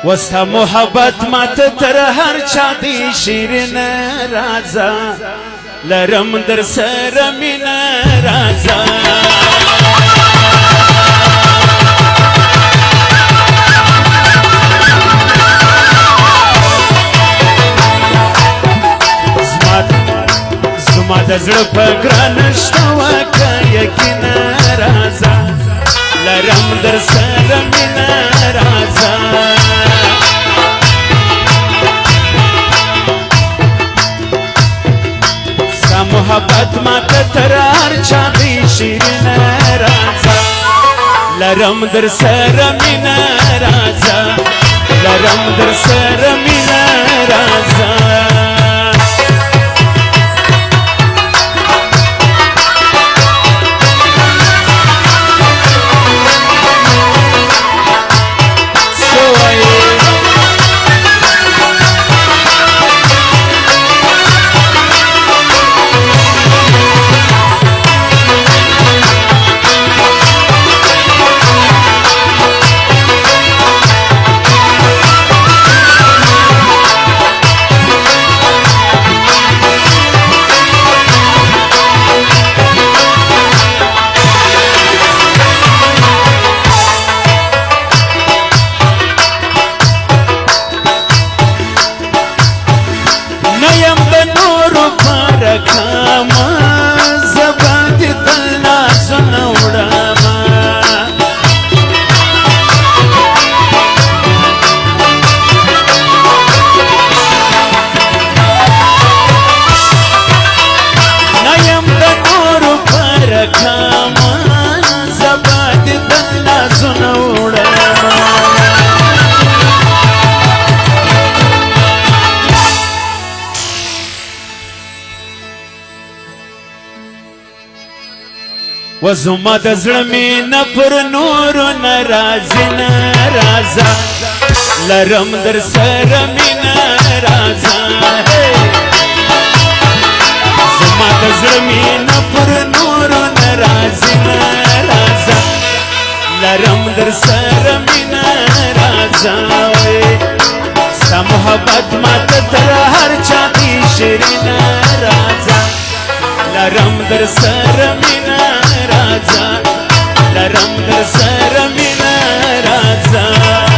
وستا محبت مات تر هر چا دی شیرین رازا لرم در سر مین رازا زما د زړه په ګران شته وکه یقین رازا لرم در سر مین رازا محبت مات تر هر چا دی شیرین رازا لرم در سر مین رازا لرم در سر مین رازا وزما د زړه مینه پر نورو ناراضي نه رازا لرم در سره مینه رازا زما د زړه مینه پر نورو ناراضي نه رازا لرم در سره مینه رازا ستا محبت ماته تر هر چا دی شیرین رازا لرم در سره مینه رازا لرم در سر مین رازا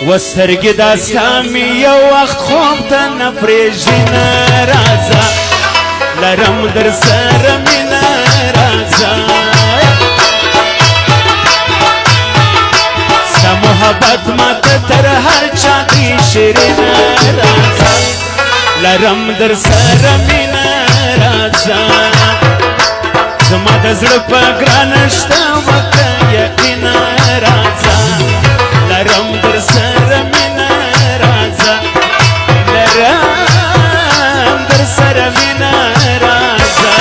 وسترګې دا سامي یو وخت خوب ته نه پرېږدي نه رازا لرم در سره مینه رازا ستا محبت ماته تر هر چا دی شیرین رازا لرم در سره مینه رازا زما د زړه په ګرانه شته وکه یقین رازا لرم در سر مین رازا لرم در سر مین رازا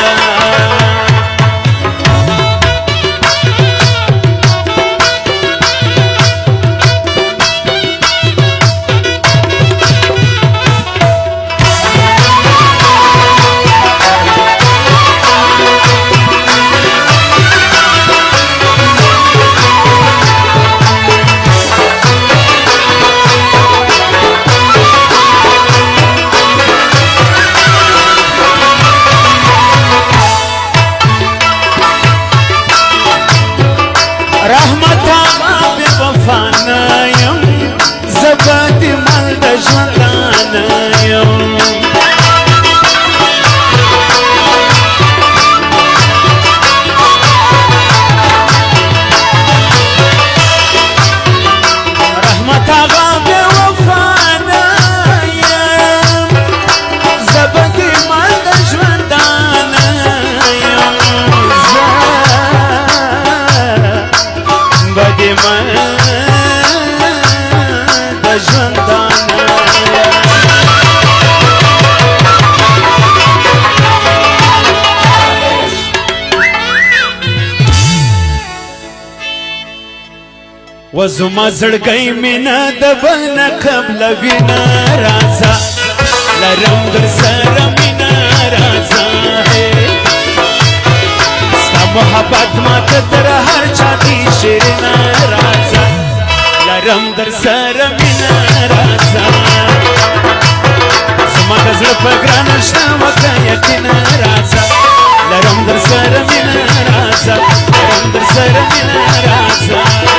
کلمه د ژوندانه و زما زړګی مینه د بل نه قبلوي نه راځه لرم در سره مینه راځه ستا محبت ماته تر هر چا دی شیرینه راځه لرم در سره مینه راځه زما د زړه په ګرانه شته وکړه یقینه راځه لرم در سره مینه راځه لرم در سره مینه راځه